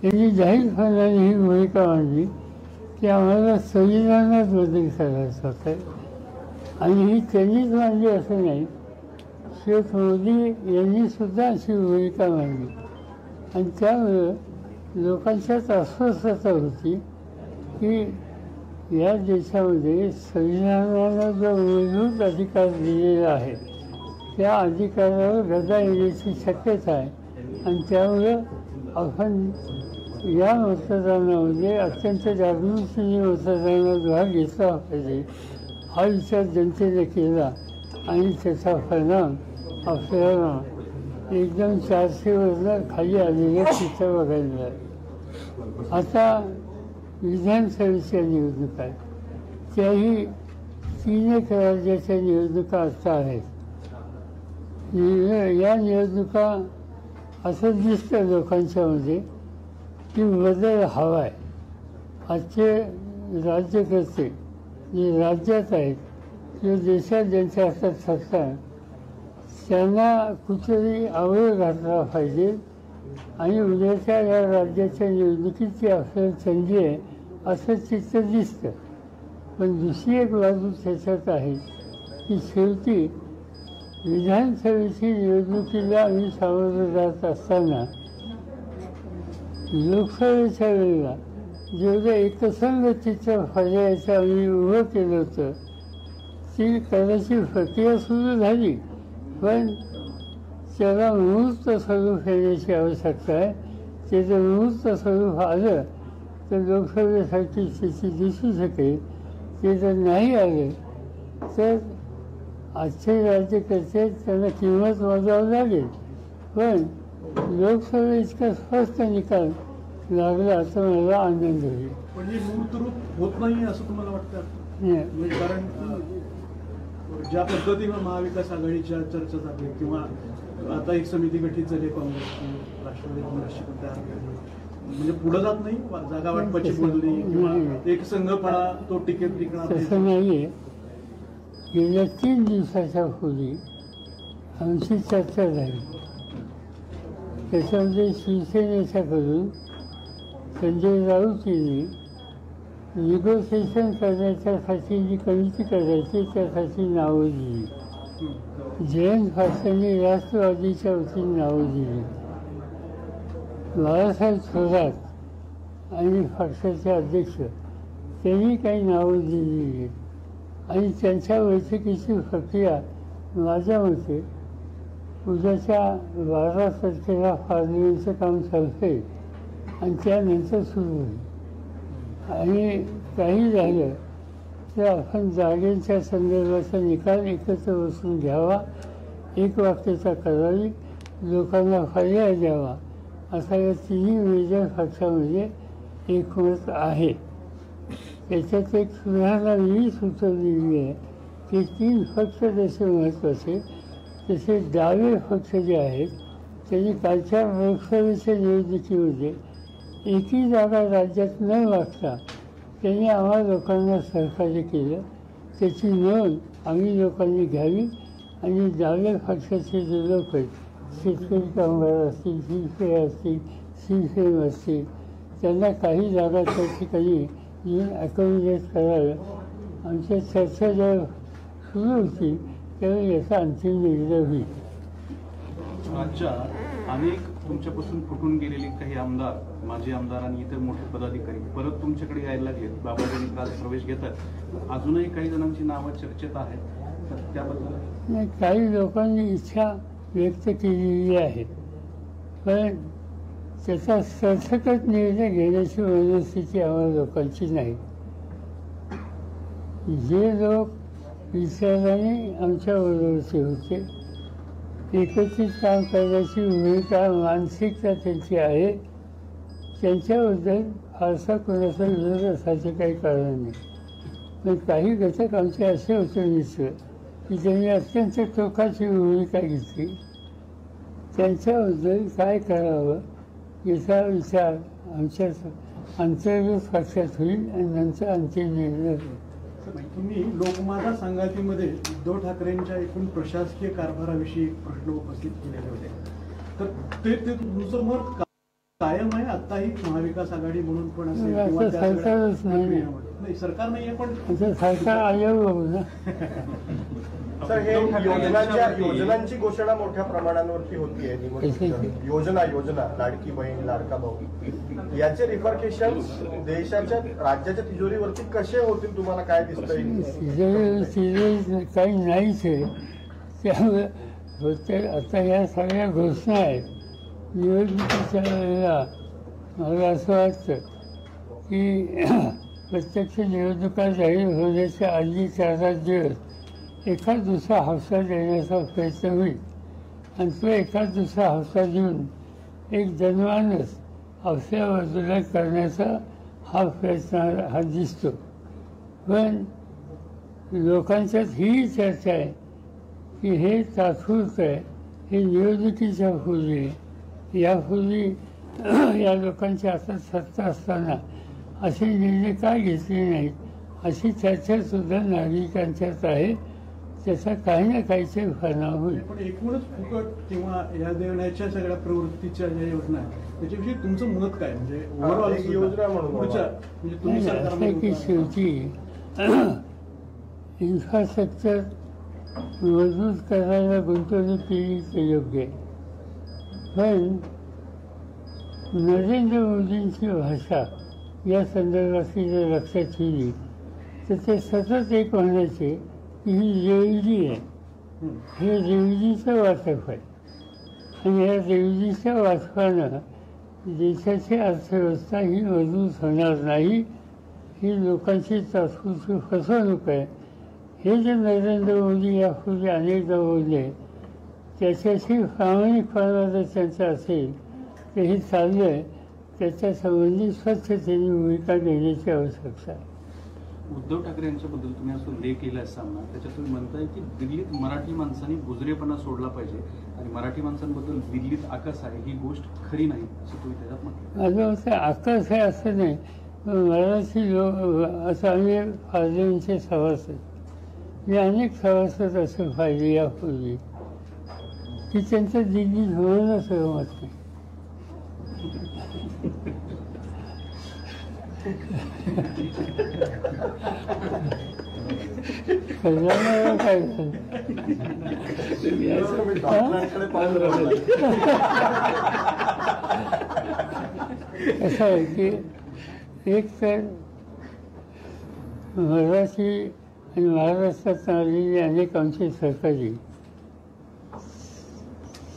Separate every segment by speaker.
Speaker 1: यांनी जाहीरपणाने ही भूमिका मांडली की आम्हाला संविधानात बदल करायचा होता आणि ही त्यांनीच मांडली असं नाही, शेख मोदी यांनी सुद्धा अशी भूमिका मांडली आणि त्यामुळं लोकांच्यात अस्वस्थता होती की या देशामध्ये संविधानाला जो मूलभूत अधिकार दिलेला आहे त्या अधिकारावर गदा येण्याची शक्यता आहे आणि त्यामुळं आपण या मतदानामध्ये अत्यंत जागृतीने मतदानात भाग घेतला पाहिजे हा विचार जनतेने केला आणि त्याचा परिणाम आपल्याला एकदम 400वरनं खाली आलेलं चित्र बघायला मिळालं. आता विधानसभेच्या निवडणुका आहेत, त्याही 3 राज्याच्या निवडणुका आता आहेत. या निवडणुका असं दिसतं लोकांच्यामध्ये की बदल हवा आहे. आजचे राज्यकर्ते जे राज्यात आहेत किंवा देशात ज्यांच्या हातात सत्ता आहे त्यांना कुठेतरी आवड घातला पाहिजे आणि उद्याच्या या राज्याच्या निवडणुकीची आपल्याला संधी आहे असं चित्र दिसतं. पण दुसरी एक बाजू त्याच्यात आहे की शेवटी विधानसभेची निवडणुकीला आम्ही सामोरं जात असताना लोकसभेच्या वेळेला जेवढं एकसंध चित्र पर्यायाचं आम्ही उभं केलं होतं ती करायची प्रक्रिया सुरू झाली, पण त्याला मुहूर्त स्वरूप येण्याची आवश्यकता आहे. त्याचं मुहूर्त स्वरूप आलं तर लोकसभेसाठी स्थिती दिसू शकेल. ते जर नाही आलं तर आजचे राज्यकर्ते त्यांना किंमत मोजावं लागेल. पण लोकसभा इतका स्पष्ट निकाल लागला तर मला आनंद होईल.
Speaker 2: पण हे मूर्तरूप होत नाही असं तुम्हाला वाटतं? नाही, कारण ज्या पद्धतीनं महाविकास आघाडीच्या चर्चा झाली किंवा आता एक समिती गठीत झाली काँग्रेसची, राष्ट्रवादी काँग्रेसची पण तयार झाली, म्हणजे पुढे जात नाही, जागा वाटपाची बोलली किंवा एक संघपणा तो टिकणार
Speaker 1: तसं नाही आहे. गेल्या 3 दिवसाच्या पूर्वी आमची चर्चा झाली. त्याच्यामध्ये शिवसेनेच्याकडून संजय राऊत यांनी निगोसिएशन करण्याच्यासाठी जी कमिटी करायची त्यासाठी नावं दिली. जयंत पाटलांनी राष्ट्रवादीच्या वतीने नावं दिली. बाळासाहेब थोरात आणि पक्षाचे अध्यक्ष त्यांनी काही नावं दिलेली आहेत आणि त्यांच्या बैठकीची प्रक्रिया माझ्या मते उद्याच्या 12 तारखेला पार्लमेंटचं काम चालतंय आणि त्यानंतर सुरू होईल. आणि काही झालं तर आपण जागेच्या संदर्भाचा निकाल एकत्र बसून घ्यावा, एकवाक्यता करावी, लोकांना पर्याय द्यावा असा या तिन्ही मेजर पक्षामध्ये एकमत आहे. त्याच्यात एक सुधारणा मी सुचवलेली आहे की 3 पक्ष जसे महत्त्वाचे तसे डावे पक्ष जे आहेत त्यांनी कालच्या लोकसभेच्या निवडणुकीमध्ये एकही जागा राज्यात न मागता त्यांनी आम्हा लोकांना सहकार्य केलं. त्याची नोंद आम्ही लोकांनी घ्यावी आणि डाव्या पक्षाचे जे लोक आहेत, शेतकरी कामगार असतील, शिवसेना असतील, शिवसेना असतील, त्यांना काही जागा त्या ठिकाणी येऊन अकोमोडेट कराव्या. आमच्या चर्चा जेव्हा सुरू होतील तेव्हा याचा अंतिम निर्णय होईल.
Speaker 2: राज्यात अनेक तुमच्यापासून फुटून गेलेले काही आमदार, माजी आमदार आणि इतर मोठे पदाधिकारी परत तुमच्याकडे यायला लागलेत. बाबाजांनी काल प्रवेश घेतात. अजूनही काही जणांची नावं चर्चेत आहेत, तर त्याबद्दल
Speaker 1: नाही, काही लोकांनी इच्छा व्यक्त केलेली आहे, पण त्याचा सरसकट निर्णय घेण्याची मनस्थिती आम्हाला लोकांची नाही. जे लोक विचाराने आमच्याबरोबरचे होते, एकत्रित काम करण्याची भूमिका, मानसिकता त्यांची आहे, त्यांच्याबद्दल फारसा कोणाचा विरोध असायचे काही कारण नाही. पण काही घटक आमचे असे होते मित्र की त्यांनी अत्यंत टोकाची भूमिका घेतली. त्यांच्याबद्दल काय करावं याचा विचार आमच्या अंतर्गत पक्षात होईल आणि नंतर अंतिम निर्णय होईल.
Speaker 2: तुम्ही लोकमाता संघातीमध्ये उद्धव ठाकरेंच्या एकूण प्रशासकीय कारभाराविषयी प्रश्न उपस्थित केलेले होते, तर ते तुमचं मत कायम आहे आताही महाविकास आघाडी म्हणून पण असेल
Speaker 1: असं
Speaker 2: किंवा त्या
Speaker 1: सरकारच
Speaker 2: सगळ्या
Speaker 1: नाही.
Speaker 2: प्रक्रियेमध्ये. नाही सरकार नाहीये पण
Speaker 1: असं सरकार आयोग बघू ना.
Speaker 3: सर हे योजनांची घोषणा मोठ्या प्रमाणावरती होतीये निवडणुकीत. योजना लाडकी बहीण लाडका भाऊ याचे रिफर्केशन देशाच्या राज्याच्या तिजोरीवरती कसे होतील तुम्हाला काय दिसतंय?
Speaker 1: सिजन काही नाहीच आहे. त्यामुळे होते आता या सगळ्या घोषणा आहेत. निवडणुकीच्या वेळेला मला असं वाटतं की प्रत्यक्ष निवडणुका जाहीर होण्याच्या आधी 4-5 दिवस एखाद दुसरा हौसा देण्याचा प्रयत्न होईल आणि तो एखाद दुसरा हौसा देऊन एक जनमानस हौस्या बाजूला करण्याचा हा प्रयत्न हा दिसतो. पण लोकांच्यात ही चर्चा आहे की हे तात्पुरतं आहे, हे निवडणुकीच्या पूर्वी यापूर्वी या लोकांच्या हातात सत्ता असताना असे निर्णय का घेतले नाहीत अशी चर्चासुद्धा नागरिकांच्यात आहे. त्याचा काही ना काहीचे परिणाम होईल.
Speaker 2: पण एकूणच फुकट किंवा या देण्याच्या सगळ्या प्रवृत्तीच्या ज्या योजना आहेत त्याच्याविषयी तुमचं मत काय म्हणजे ओव्हरऑल
Speaker 3: योजना म्हणून
Speaker 2: पुढच्या म्हणजे तुम्ही
Speaker 1: असं आहे की शेवटी इन्फ्रास्ट्रक्चर मजबूत करायला गुंतवणूक केली तर योग्य आहे. पण नरेंद्र मोदींची भाषा या संदर्भात जर लक्षात ठेवली तर ते सतत एक म्हणायचे की ही रेवजी आहे, हे रेवजीचं वाटप आहे आणि या रेवजीच्या वाटपानं देशाची अर्थव्यवस्था ही मजबूत होणार नाही, ही लोकांची तात्पुरती फसवणूक आहे. हे जे नरेंद्र मोदी यापूर्वी अनेकदा बोलले त्याच्याशी प्रामाणिकपणा जर त्यांचा असेल तर हे चाललं आहे त्याच्या संबंधी स्वच्छतेने भूमिका घेण्याची आवश्यकता आहे.
Speaker 4: उद्धव ठाकरे यांच्याबद्दल तुम्ही असं उल्लेख केला असताना त्याच्यात तुम्ही म्हणताय की दिल्लीत मराठी माणसांनी बुजरेपणा सोडला पाहिजे आणि मराठी माणसांबद्दल दिल्लीत आकस आहे ही गोष्ट खरी नाही असं तुम्ही त्याच्यात म्हटलं.
Speaker 1: माझं असं आकस आहे असं नाही. मराठी लोक असं आम्ही फायदेचे सभासद मी अनेक सभासद असं पाहिजे यापूर्वी की त्यांचं दिल्लीत होणं सहमत नाही. कल्याणाला काय झालं असं आहे की एक तर मराठी आणि महाराष्ट्रात आलेली अनेक आमचे सहकारी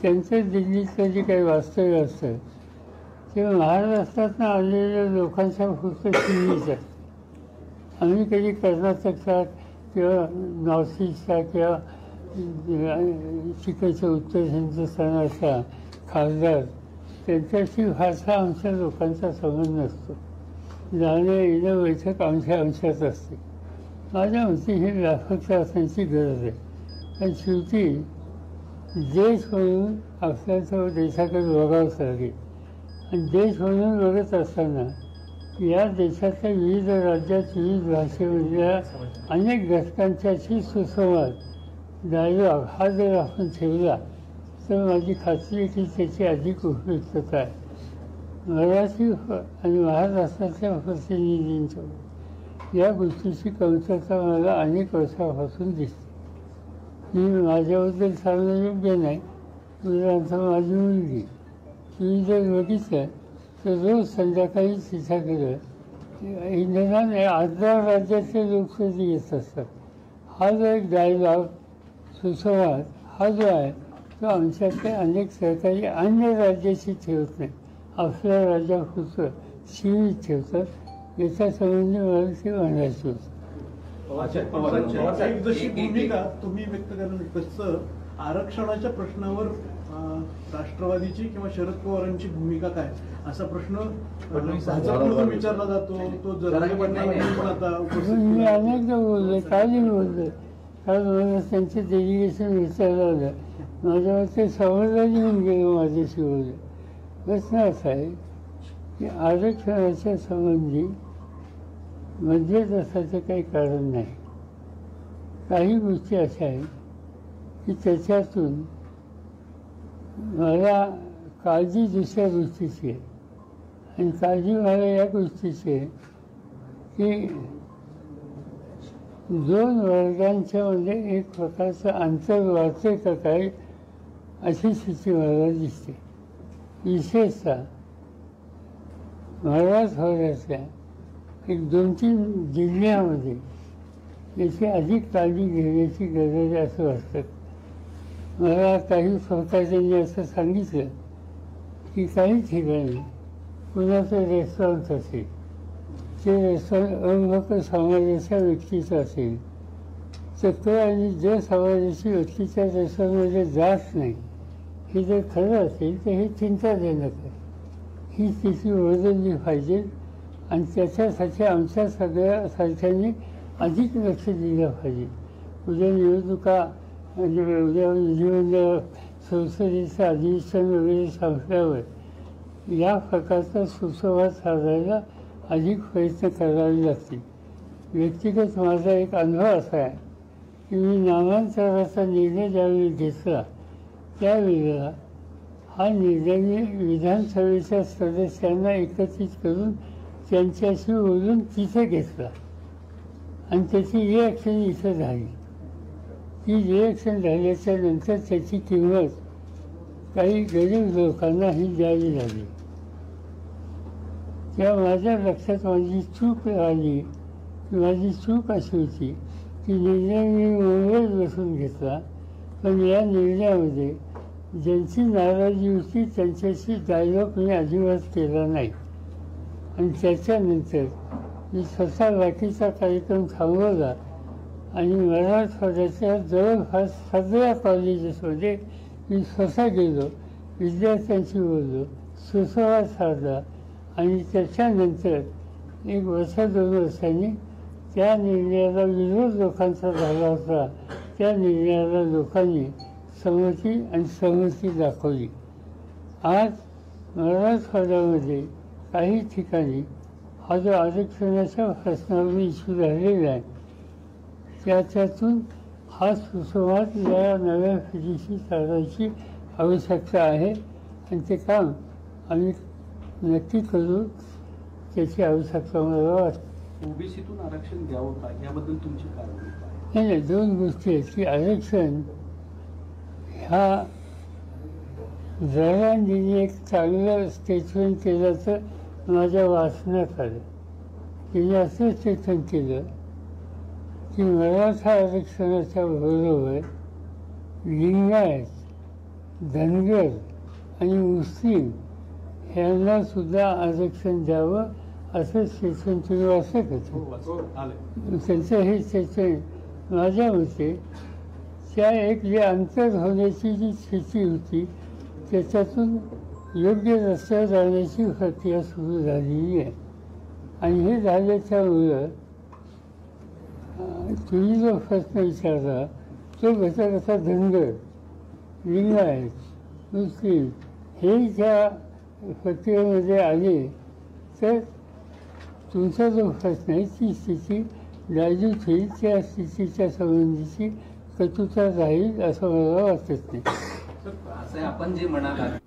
Speaker 1: त्यांचं दिल्लीचं जे काही वास्तव्य असतं ते महाराष्ट्रातून आलेल्या लोकांच्या पुरतं सीमित असतं. आम्ही कधी कर्नाटकचा किंवा नॉर्थ ईस्टचा किंवा तिकडच्या उत्तर हिंदुस्थानाचा खासदार त्यांच्याशी फारसा आमच्या लोकांचा संबंध नसतो. जाणं येणं बैठक आमच्यात असते. माझ्या मते हे व्यापकता असण्याची गरज आहे. पण शेवटी देश म्हणून आपल्याला देशाकडे बघावंच लागेल आणि देश म्हणून बघत असताना या देशातल्या विविध राज्यात विविध भाषेमधल्या अनेक घटकांच्याशी सुसंवाद डायलॉग हा जर आपण ठेवला तर माझी खात्री आहे की त्याची अधिक उपयुक्तता आहे. मराठी आणि महाराष्ट्रातल्या प्रतिनिधींसोबत या गोष्टीची कमतरता मला अनेक वर्षापासून दिसते. मी माझ्याबद्दल सांगणं योग्य नाही. उदाहरणार्थ माझी मुलगी तुम्ही जर बघितलं तर रोज संध्याकाळी तिच्याकडं इंधनात 8 राज्याचे लोक कधी येत असतात. हा जो एक डायलॉग सुसंवाद हा जो आहे तो आमच्याकडे अनेक सहकारी अन्य राज्याशी ठेवत नाही, आपल्या राज्यापुरतं सीमित ठेवतात. याच्या संबंधी मला ते म्हणायचं होतं.
Speaker 2: एक जशी भूमिका तुम्ही व्यक्त करणं तसं आरक्षणाच्या प्रश्नावर राष्ट्रवादीची किंवा शरद पवारांची भूमिका काय असा प्रश्न भाजपकडून विचारला जातो. तो जरांगे पाटलांनी पण आता
Speaker 1: मी अनेकदा बोलले, कालही बोलले. काल मला त्यांचं डेलिगेशन विचारलं आलं. माझ्यावर ते समोरही येऊन गेलो माझ्याशी बोलले. प्रश्न असा आहे की आरक्षणाच्या संबंधी मध्येच असायचं काही कारण नाही. काही गोष्टी अशा आहेत की त्याच्यातून मला काळजी दुसऱ्या गोष्टीची आहे. आणि काळजी मला या गोष्टीची आहे की दोन वर्गांच्या मध्ये एक प्रकारचं अंतर वाढते का काय अशी स्थिती मला दिसते. विशेषतः मराठवाड्यातल्या एक 2-3 जिल्ह्यामध्ये याची अधिक काळजी घेण्याची गरज आहे असं वाटतं. मला काही सहकार्यांनी असं सांगितलं की काही ठिकाणी कुणाचं रेस्टॉरंट असेल, ते रेस्टॉरंट अविभक्त समाजाच्या व्यक्तीचं असेल, तर आणि ज्या समाजाची व्यक्ती त्या रेस्टॉरंटमध्ये जात नाही, हे जर खरं असेल तर हे चिंताजनक आहे. ही स्थिती बदलली पाहिजे आणि त्याच्यासाठी आमच्या सगळ्या सारख्यांनी अधिक लक्ष दिलं पाहिजे. उद्या निवडणुका म्हणजे उद्या विधिमंडळ संसदेचं अधिवेशन वगैरे संपल्यावर या प्रकारचा सुसंवाद साधायला अधिक प्रयत्न करावे लागतील. व्यक्तिगत माझा एक अनुभव असा आहे की मी नामांतराचा निर्णय ज्यावेळी घेतला त्यावेळेला हा निर्णय मी विधानसभेच्या सदस्यांना एकत्रित करून त्यांच्याशी बोलून तिथे घेतला आणि त्याची रिॲक्शन इथं झाली. ती रिॲक्शन झाल्याच्या नंतर त्याची किंमत काही गरीब लोकांनाही द्यावी लागली. तेव्हा माझ्या लक्षात माझी चूक आली की माझी चूक अशी होती की निर्णय मी मुंबईत बसून घेतला, पण या निर्णयामध्ये ज्यांची नाराजी होती त्यांच्याशी डायलॉग मी अजिबात केला नाही. आणि त्याच्यानंतर मी स्वतः बाकीचा कार्यक्रम थांबवला आणि मराठवाड्याच्या जवळपास सगळ्या कॉलेजेसमध्ये मी स्वतः गेलो, विद्यार्थ्यांशी बोललो, सुसंवाद साधला आणि त्याच्यानंतर 1 वर्ष 2 वर्षांनी त्या निर्णयाला विरोध लोकांचा झाला होता, त्या निर्णयाला लोकांनी सहमती दाखवली. आज मराठवाड्यामध्ये काही ठिकाणी हा जो आरक्षणाच्या प्रश्नावर इश्यू झालेला आहे त्याच्यातून हा सुसंवाद या नव्या पिढीशी साधायची आवश्यकता आहे आणि ते काम आम्ही नक्की करू. त्याची आवश्यकता मला वाटते.
Speaker 4: ओबीसीतून आरक्षण द्यावं का याबद्दल तुमची काय भूमिका आहे?
Speaker 1: नाही, 2 गोष्टी आहेत की आरक्षण ह्या जरांनी एक चांगलं स्टेटमेंट केलं तर माझ्या वाचण्यात आलं. तिने असं स्टेटमेंट केलं की मराठा आरक्षणाच्या बरोबर लिंगायत, धनगर आणि मुस्लिम ह्यांना सुद्धा आरक्षण द्यावं असं स्टेटमेंट तुम्ही वाचत होतं. त्यांचं हे स्टेटमेंट माझ्या मते त्या एक जे अंतर होण्याची जी स्थिती होती त्याच्यातून योग्य रस्त्यावर जाण्याची प्रक्रिया सुरू झालेली आहे. आणि हे झाल्याच्यामुळं तुम्ही जो प्रश्न विचारला तो कसा धनगर, लिंगायत, मुस्लिम हे ज्या प्रक्रियेमध्ये आले तर तुमचा जो प्रश्न आहे ती स्थिती डायल्यूट होईल, त्या स्थितीच्या संबंधीची कटुता राहील असं मला वाटत नाही.
Speaker 5: आपण जे म्हणालात